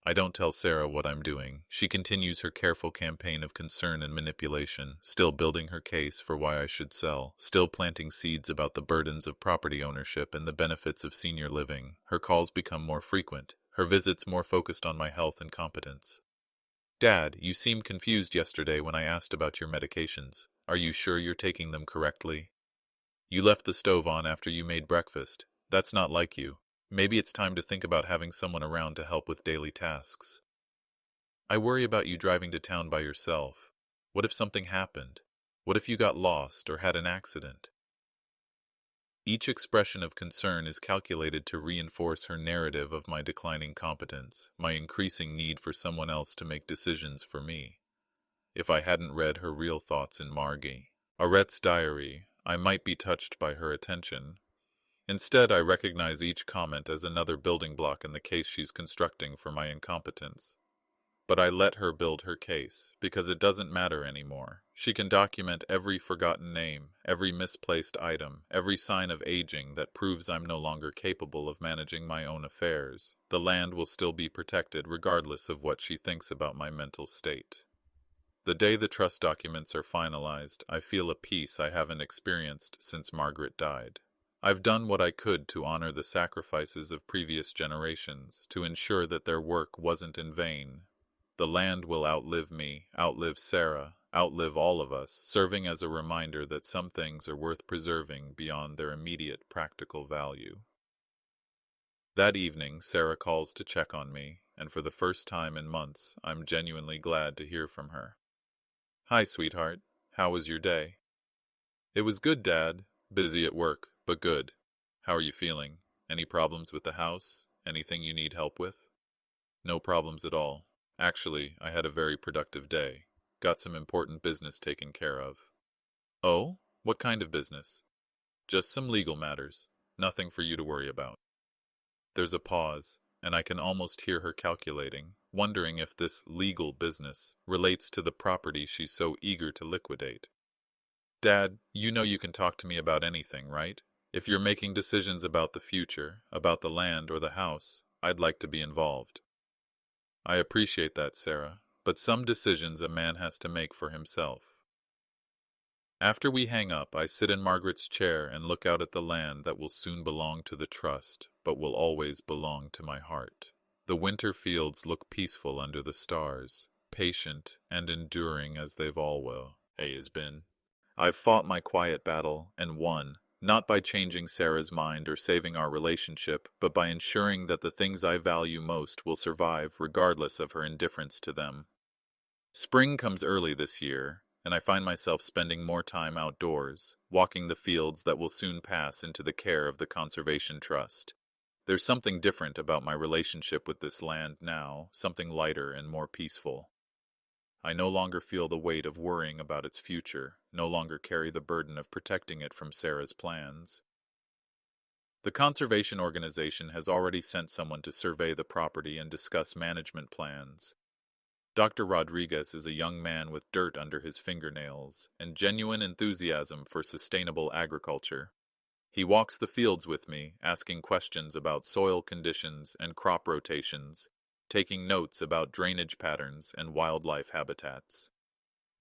I don't tell Sarah what I'm doing. She continues her careful campaign of concern and manipulation, still building her case for why I should sell, still planting seeds about the burdens of property ownership and the benefits of senior living. Her calls become more frequent, her visits more focused on my health and competence. Dad, you seemed confused yesterday when I asked about your medications. Are you sure you're taking them correctly? You left the stove on after you made breakfast. That's not like you. Maybe it's time to think about having someone around to help with daily tasks. I worry about you driving to town by yourself. What if something happened? What if you got lost or had an accident? Each expression of concern is calculated to reinforce her narrative of my declining competence, my increasing need for someone else to make decisions for me. If I hadn't read her real thoughts in Arette's diary, I might be touched by her attention. Instead, I recognize each comment as another building block in the case she's constructing for my incompetence. But I let her build her case, because it doesn't matter anymore. She can document every forgotten name, every misplaced item, every sign of aging that proves I'm no longer capable of managing my own affairs. The land will still be protected regardless of what she thinks about my mental state. The day the trust documents are finalized, I feel a peace I haven't experienced since Margaret died. I've done what I could to honor the sacrifices of previous generations, to ensure that their work wasn't in vain. The land will outlive me, outlive Sarah, outlive all of us, serving as a reminder that some things are worth preserving beyond their immediate practical value. That evening, Sarah calls to check on me, and for the first time in months, I'm genuinely glad to hear from her. Hi, sweetheart. How was your day? It was good, Dad. Busy at work, but good. How are you feeling? Any problems with the house? Anything you need help with? No problems at all. Actually, I had a very productive day. Got some important business taken care of. Oh? What kind of business? Just some legal matters. Nothing for you to worry about. There's a pause, and I can almost hear her calculating, wondering if this legal business relates to the property she's so eager to liquidate. Dad, you know you can talk to me about anything, right? If you're making decisions about the future, about the land or the house, I'd like to be involved. I appreciate that, Sarah, but some decisions a man has to make for himself. After we hang up, I sit in Margaret's chair and look out at the land that will soon belong to the trust, but will always belong to my heart. The winter fields look peaceful under the stars, patient and enduring as they've always been. I've fought my quiet battle and won, not by changing Sarah's mind or saving our relationship, but by ensuring that the things I value most will survive regardless of her indifference to them. Spring comes early this year, and I find myself spending more time outdoors, walking the fields that will soon pass into the care of the Conservation Trust. There's something different about my relationship with this land now, something lighter and more peaceful. I no longer feel the weight of worrying about its future, no longer carry the burden of protecting it from Sarah's plans. The conservation organization has already sent someone to survey the property and discuss management plans. Dr. Rodriguez is a young man with dirt under his fingernails and genuine enthusiasm for sustainable agriculture. He walks the fields with me, asking questions about soil conditions and crop rotations, taking notes about drainage patterns and wildlife habitats.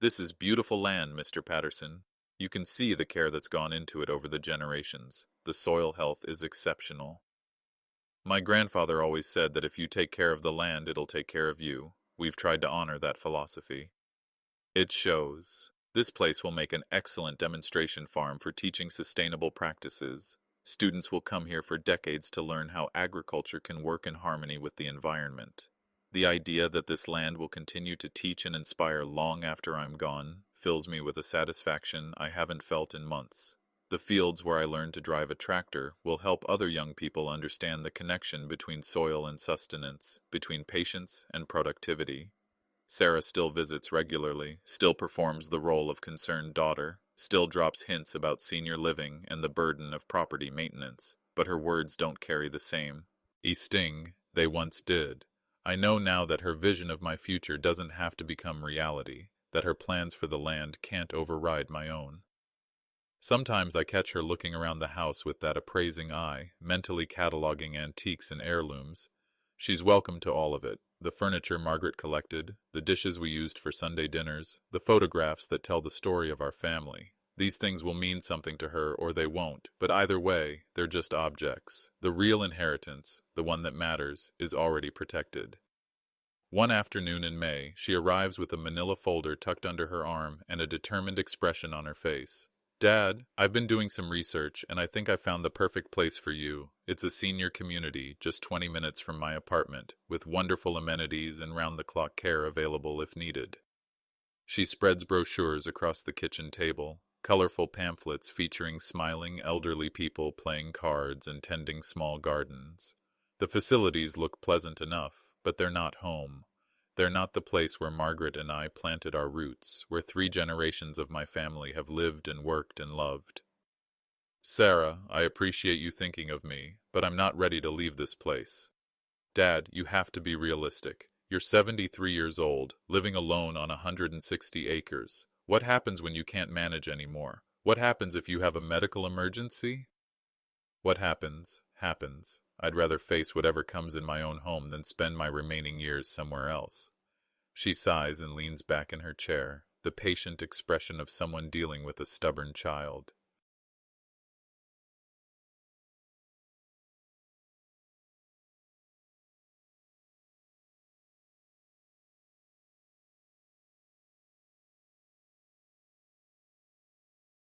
This is beautiful land, Mr. Patterson. You can see the care that's gone into it over the generations. The soil health is exceptional. My grandfather always said that if you take care of the land, it'll take care of you. We've tried to honor that philosophy. It shows. This place will make an excellent demonstration farm for teaching sustainable practices. Students will come here for decades to learn how agriculture can work in harmony with the environment. The idea that this land will continue to teach and inspire long after I'm gone fills me with a satisfaction I haven't felt in months. The fields where I learned to drive a tractor will help other young people understand the connection between soil and sustenance, between patience and productivity. Sarah still visits regularly, still performs the role of concerned daughter, still drops hints about senior living and the burden of property maintenance, but her words don't carry the same sting they once did. I know now that her vision of my future doesn't have to become reality, that her plans for the land can't override my own. Sometimes I catch her looking around the house with that appraising eye, mentally cataloging antiques and heirlooms. She's welcome to all of it. The furniture Margaret collected, the dishes we used for Sunday dinners, the photographs that tell the story of our family. These things will mean something to her or they won't, but either way, they're just objects. The real inheritance, the one that matters, is already protected. One afternoon in May, she arrives with a manila folder tucked under her arm and a determined expression on her face. Dad, I've been doing some research, and I think I found the perfect place for you. It's a senior community, just 20 minutes from my apartment, with wonderful amenities and round-the-clock care available if needed. She spreads brochures across the kitchen table, colorful pamphlets featuring smiling elderly people playing cards and tending small gardens. The facilities look pleasant enough, but they're not home. They're not the place where Margaret and I planted our roots, where 3 generations of my family have lived and worked and loved. Sarah, I appreciate you thinking of me, but I'm not ready to leave this place. Dad, you have to be realistic. You're 73 years old, living alone on 160 acres. What happens when you can't manage anymore? What happens if you have a medical emergency? What happens, happens. I'd rather face whatever comes in my own home than spend my remaining years somewhere else. She sighs and leans back in her chair, the patient expression of someone dealing with a stubborn child.